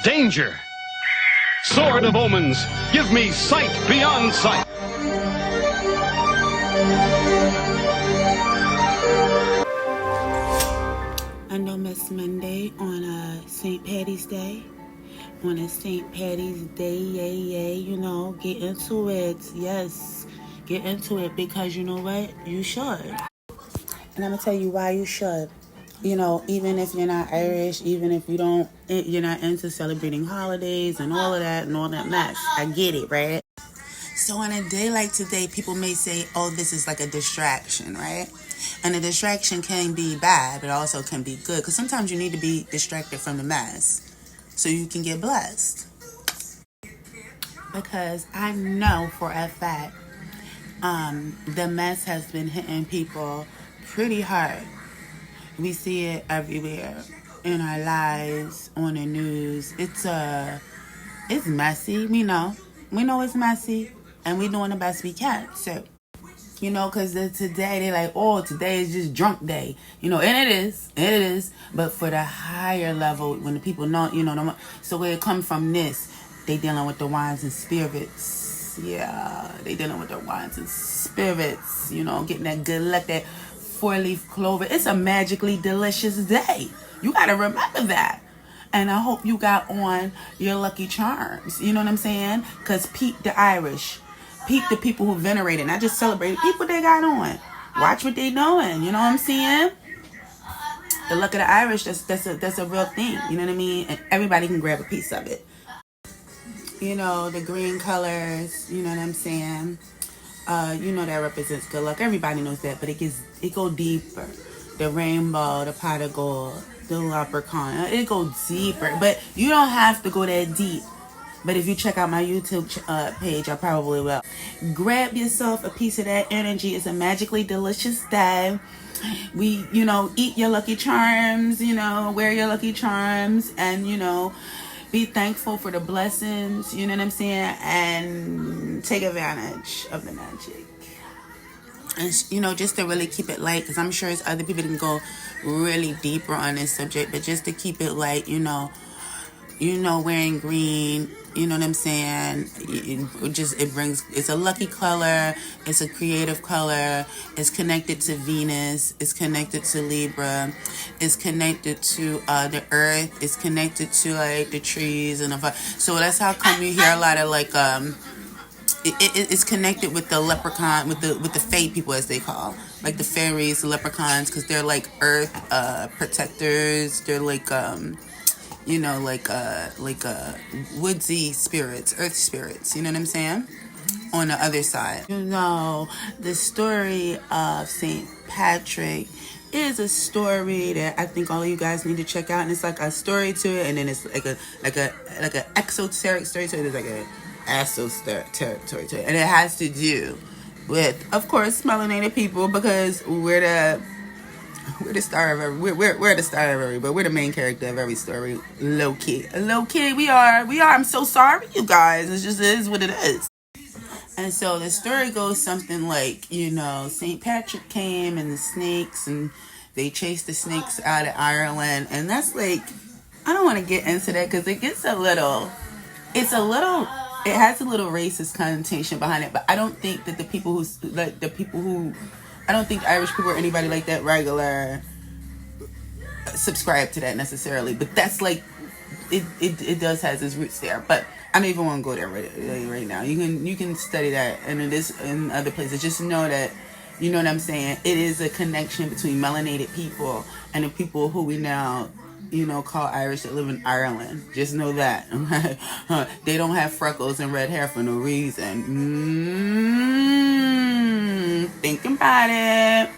danger. Sword of omens, give me sight beyond sight. I know Miss Monday on St. Patty's Day. On a St. Patty's Day, yay, you know, get into it. Yes, get into it because you know what? You should. And I'm going to tell you why you should. You know, even if you're not Irish, even if you're not into celebrating holidays and all of that mess. I get it, right? So on a day like today, people may say, oh, this is like a distraction, right? And a distraction can be bad, but also can be good. Because sometimes you need to be distracted from the mess so you can get blessed. Because I know for a fact, the mess has been hitting people pretty hard. We see it everywhere in our lives, on the news. It's messy. We know it's messy, and we doing the best we can. So, you know, because today they're like, oh, today is just drunk day, you know, and it is. But for the higher level, when the people know, you know, so where it comes from, they dealing with the wines and spirits. Yeah, they dealing with the wines and spirits. You know, getting that good luck, that 4-leaf clover. It's a magically delicious day. You got to remember that. And I hope you got on your Lucky Charms. You know what I'm saying? Because peep the Irish. Peep the people who venerate it. Not just celebrate. Peep what they got on. Watch what they doing. You know what I'm saying? The luck of the Irish, that's a real thing. You know what I mean? And everybody can grab a piece of it. You know, the green colors. You know what I'm saying? You know that represents good luck. Everybody knows that, but it go deeper. The rainbow, the pot of gold, the leprechaun. It go deeper, but you don't have to go that deep. But if you check out my YouTube page, I probably will. Grab yourself a piece of that energy. It's a magically delicious day. We, you know, eat your Lucky Charms, you know, wear your Lucky Charms, and, you know, be thankful for the blessings, you know what I'm saying? And take advantage of the magic. And, you know, just to really keep it light, because I'm sure it's other people that can go really deeper on this subject, but just to keep it light, you know, wearing green, you know what I'm saying? It's a lucky color. It's a creative color. It's connected to Venus. It's connected to Libra. It's connected to the earth. It's connected to like the trees and the fire. So that's how come you hear a lot of like it's connected with the leprechaun, with the fae people, as they call, like the fairies, the leprechauns, because they're like earth protectors. They're like you know, like woodsy spirits, earth spirits. You know what I'm saying? On the other side, you know, the story of Saint Patrick is a story that I think all of you guys need to check out, and it's like a story to it, and then it's like a exoteric story to it. It's like a esoteric territory to it, and it has to do with, of course, melanated people, because we're the star of every. We're the star of every, but we're the main character of every story. Loc-Key, we are. I'm so sorry, you guys. It just is what it is. And so the story goes something like, you know, St. Patrick came and the snakes, and they chased the snakes out of Ireland, and that's like, I don't want to get into that because it has a little racist connotation behind it. But I don't think that I don't think Irish people or anybody like that regular subscribe to that necessarily. But that's like, it does has its roots there. But I don't even want to go there right now. You can study that, and it is in other places. Just know that, you know what I'm saying? It is a connection between melanated people and the people who we now, you know, call Irish that live in Ireland. Just know that. They don't have freckles and red hair for no reason. Think about it.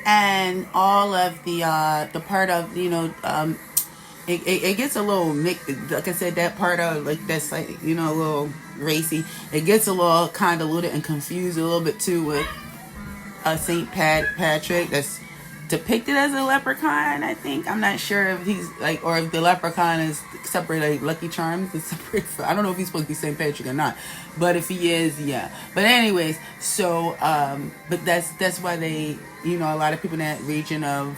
And all of the part of, you know, it gets a little mixed. Like I said, that part of, like, that's like, you know, a little racy. It gets a little convoluted and confused a little bit too with St. Patrick. That's depicted as a leprechaun, I think. I'm not sure if he's like, or if the leprechaun is separate, like Lucky Charms is separate. I don't know if he's supposed to be St. Patrick or not, but if he is, yeah. But anyways, so but that's why they, you know, a lot of people in that region of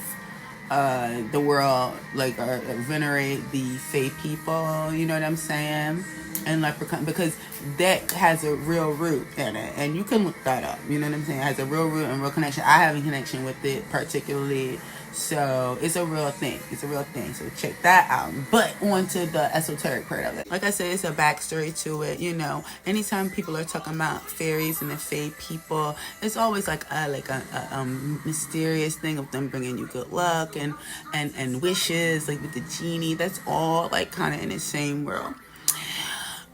the world like venerate the Fae people, you know what I'm saying, and leprechaun, because that has a real root in it, and you can look that up, you know what I'm saying. It has a real root and real connection. I have a connection with it particularly, so it's a real thing. It's a real thing. So check that out. But on to the esoteric part of it. Like I said, it's a backstory to it. You know, anytime people are talking about fairies and the Fae people, it's always like a mysterious thing of them bringing you good luck and wishes, like with the genie. That's all like kind of in the same world.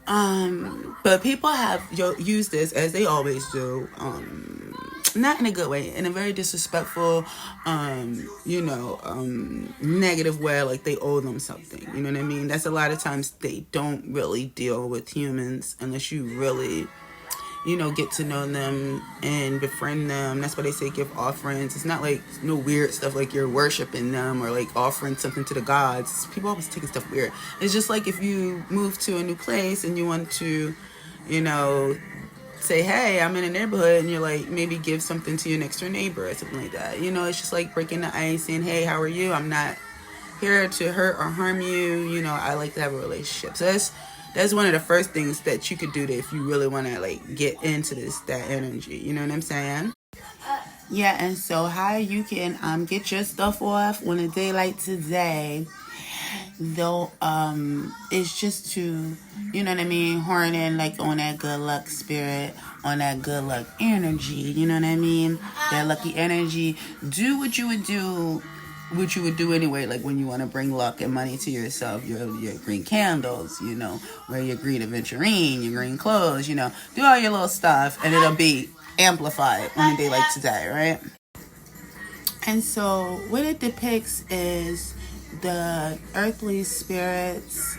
But people have used this, as they always do, not in a good way, in a very disrespectful, negative way, like they owe them something, you know what I mean? That's a lot of times they don't really deal with humans unless you really, get to know them and befriend them. That's why they say give offerings. It's not like no weird stuff like you're worshiping them or like offering something to the gods. People always taking stuff weird. It's just like if you move to a new place and you want to, say, hey, I'm in a neighborhood, and you're like, maybe give something to your next door neighbor or something like that. It's just like breaking the ice, saying, hey, how are you? I'm not here to hurt or harm you. I like to have a relationship. So that's one of the first things that you could do if you really want to like get into that energy. You know what I'm saying? Yeah, and so how you can get your stuff off on a day like today, though, it's just to, horn in like on that good luck spirit, on that good luck energy, you know what I mean? That lucky energy. Do what you would do anyway, like when you want to bring luck and money to yourself. Your green candles, wear your green aventurine, your green clothes, do all your little stuff, and it'll be amplified on a day like today, right? And so what it depicts is the earthly spirits,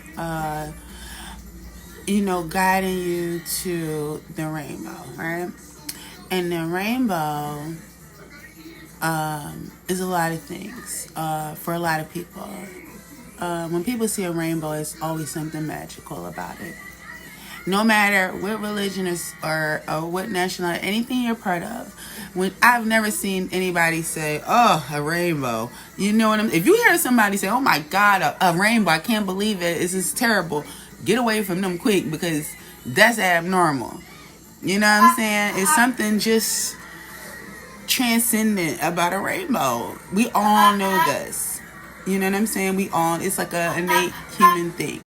guiding you to the rainbow, right? And the rainbow is a lot of things for a lot of people. When people see a rainbow, it's always something magical about it. No matter what religion or what nationality, anything you're part of. I've never seen anybody say, "Oh, a rainbow." You know what I mean? If you hear somebody say, "Oh my God, a rainbow! I can't believe it. This is terrible." Get away from them quick, because that's abnormal. You know what I'm saying? It's something just transcendent about a rainbow. We all know this. You know what I'm saying? It's like an innate human thing.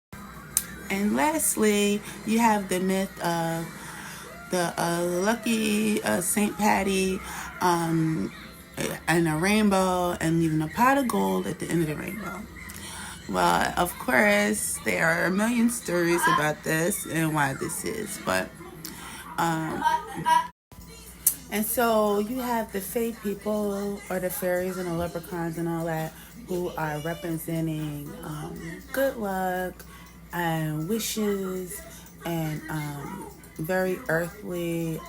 And lastly, you have the myth of the lucky St. Patty and a rainbow and leaving a pot of gold at the end of the rainbow. Well, of course, there are a million stories about this and why this is, but and so you have the Fae people, or the fairies and the leprechauns and all that, who are representing good luck and wishes and very earthly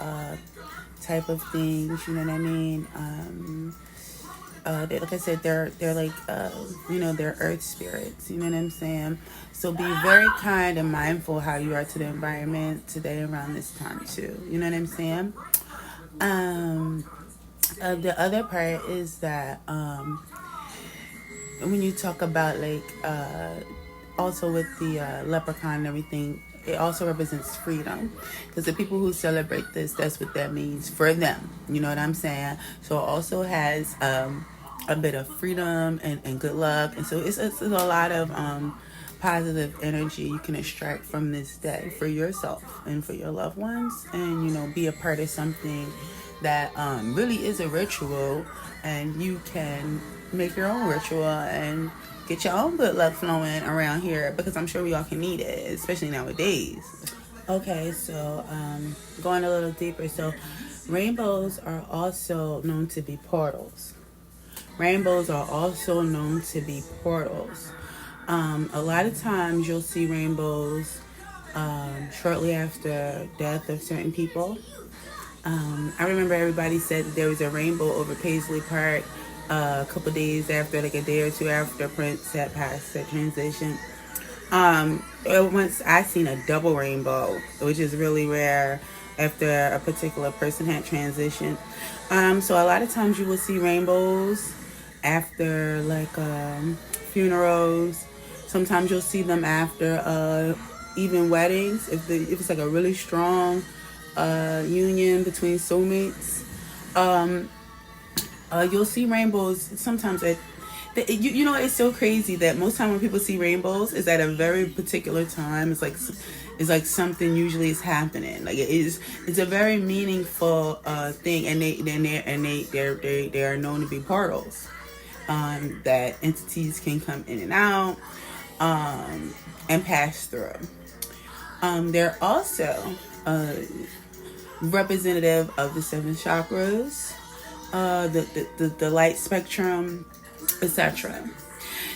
type of things, you know what I mean? Like I said, they're like, they're earth spirits, you know what I'm saying? So be very kind and mindful how you are to the environment today around this time too, you know what I'm saying? The other part is that when you talk about like also with the leprechaun and everything, it also represents freedom, because the people who celebrate this, that's what that means for them, you know what I'm saying? So it also has a bit of freedom and good luck, and so it's a lot of positive energy you can extract from this day for yourself and for your loved ones, and be a part of something that really is a ritual, and you can make your own ritual and get your own good luck flowing around here, because I'm sure we all can need it, especially nowadays. Okay, so going a little deeper. So rainbows are also known to be portals. Rainbows are also known to be portals. A lot of times you'll see rainbows shortly after death of certain people. I remember everybody said that there was a rainbow over Paisley Park a couple days after, like a day or two after Prince had passed that transition. Once I seen a double rainbow, which is really rare after a particular person had transitioned. So a lot of times you will see rainbows after like funerals. Sometimes you'll see them after even weddings, if it's like a really strong union between soulmates. You'll see rainbows sometimes you know, it's so crazy that most time when people see rainbows is at a very particular time. It's like something usually is happening. Like it's a very meaningful thing, and they are known to be portals that entities can come in and out and pass through. They're also representative of the 7 chakras, the light spectrum, etc.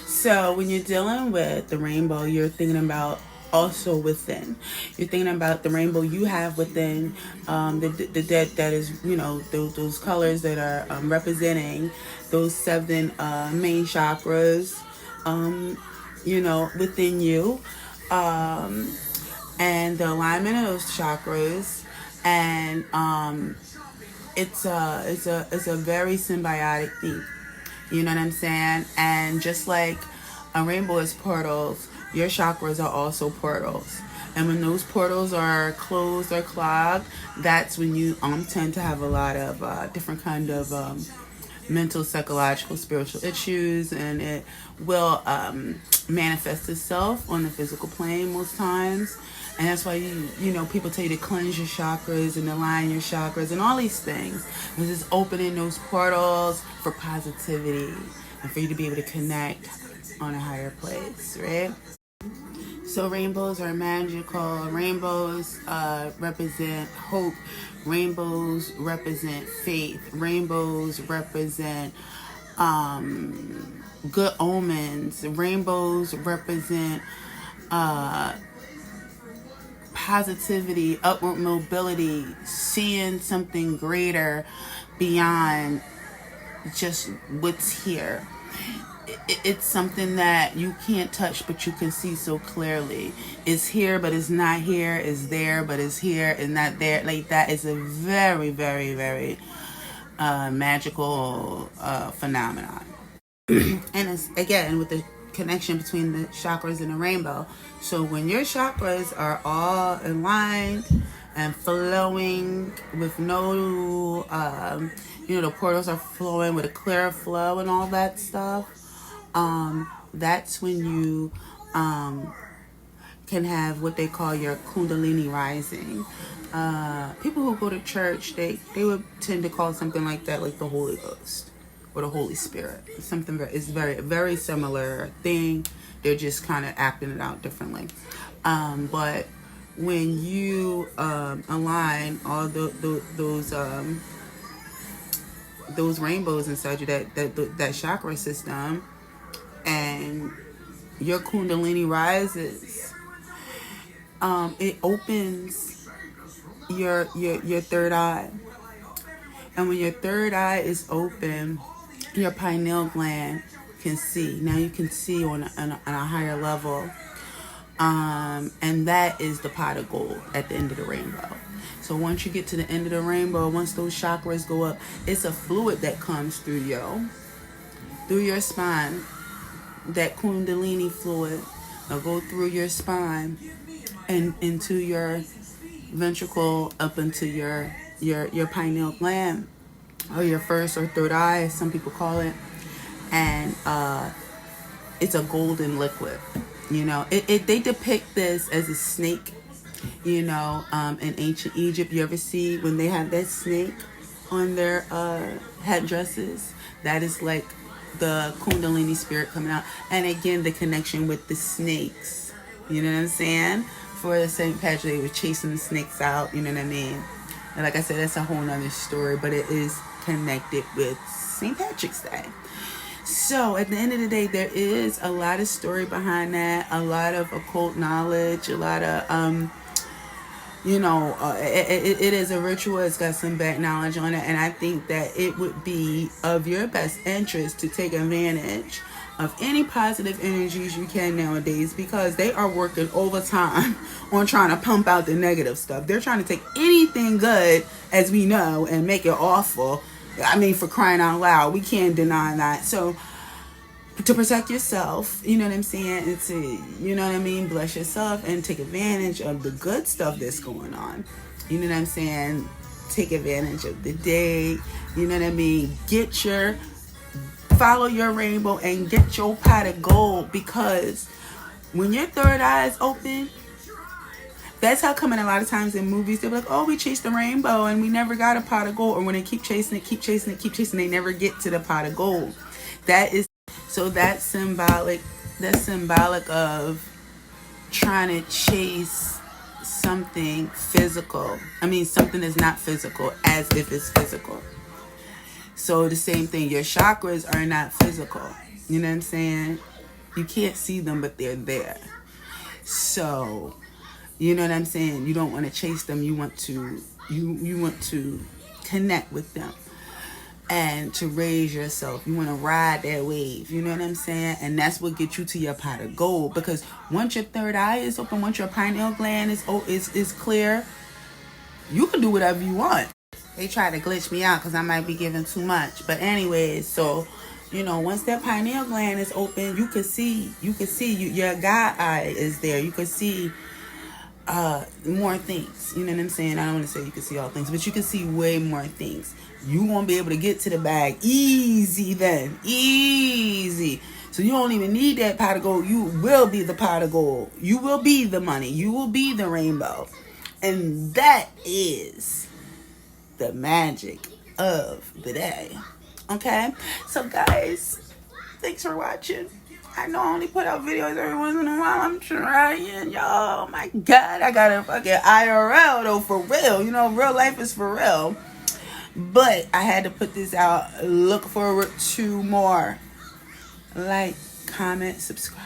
So when you're dealing with the rainbow, you're thinking about also within. You're thinking about the rainbow you have within, that is, you know, those colors that are representing those 7 main chakras, you know, within you, and the alignment of those chakras, and it's a very symbiotic thing. You know what I'm saying? And just like a rainbow is portals, your chakras are also portals. And when those portals are closed or clogged, that's when you tend to have a lot of different kind of mental, psychological, spiritual issues, and it will manifest itself on the physical plane most times. And that's why you know, people tell you to cleanse your chakras and align your chakras and all these things. This is opening those portals for positivity and for you to be able to connect on a higher place, right? So rainbows are magical. Rainbows represent hope. Rainbows represent faith. Rainbows represent good omens. Rainbows represent positivity, upward mobility, seeing something greater beyond just what's here. It's something that you can't touch, but you can see so clearly. It's here, but it's not here. It's there, but it's here and not there. Like, that is a very, very, very magical phenomenon. And it's, again, with the connection between the chakras and the rainbow. So when your chakras are all aligned and flowing with no, you know, the portals are flowing with a clear flow and all that stuff, that's when you can have what they call your kundalini rising. People who go to church, they would tend to call something like that like the Holy Ghost or the Holy Spirit. It's something it's very similar thing. They're just kind of acting it out differently. But when you align all those rainbows inside you, that chakra system, and your kundalini rises, it opens your third eye. And when your third eye is open, your pineal gland can see. Now you can see on a higher level. And that is the pot of gold at the end of the rainbow. So once you get to the end of the rainbow, once those chakras go up, it's a fluid that comes through your spine. That kundalini fluid will go through your spine and into your ventricle, up into your pineal gland, or your first or third eye, as some people call it. And it's a golden liquid. You know, they depict this as a snake. You know, in ancient Egypt, you ever see when they have that snake on their headdresses? That is like the kundalini spirit coming out. And again, the connection with the snakes. You know what I'm saying? For St. Patrick, they were chasing the snakes out. You know what I mean? And like I said, that's a whole nother story, but it is connected with St. Patrick's Day. So at the end of the day, there is a lot of story behind that, a lot of occult knowledge, a lot of, you know, it is a ritual. It's got some back knowledge on it. And I think that it would be of your best interest to take advantage of any positive energies you can nowadays, because they are working overtime on trying to pump out the negative stuff. They're trying to take anything good, as we know, and make it awful. I mean, for crying out loud, we can't deny that. So to protect yourself, you know what I'm saying, and to, you know what I mean, bless yourself and take advantage of the good stuff that's going on. You know what I'm saying? Take advantage of the day. You know what I mean? Follow your rainbow and get your pot of gold, because when your third eye is open, that's how come in a lot of times in movies they're like, oh, we chased the rainbow and we never got a pot of gold. Or when they keep chasing it, they never get to the pot of gold. That's symbolic. That's symbolic of trying to chase something physical. I mean, something that's not physical as if it's physical. So the same thing, your chakras are not physical. You know what I'm saying? You can't see them, but they're there. So, you know what I'm saying? You don't want to chase them. You want to connect with them and to raise yourself. You want to ride that wave. You know what I'm saying? And that's what gets you to your pot of gold. Because once your third eye is open, once your pineal gland is clear, you can do whatever you want. They try to glitch me out because I might be giving too much. But anyways, so, you know, once that pineal gland is open, you can see your God eye is there. You can see more things. You know what I'm saying? I don't want to say you can see all things, but you can see way more things. You won't be able to get to the bag easy then. Easy. So you don't even need that pot of gold. You will be the pot of gold. You will be the money. You will be the rainbow. And that is the magic of the day. Okay? So guys, thanks for watching. I know I only put out videos every once in a while. I'm trying, y'all. Oh my God, I got a fucking IRL though, for real. You know, real life is for real. But I had to put this out. Look forward to more. Like, comment, subscribe.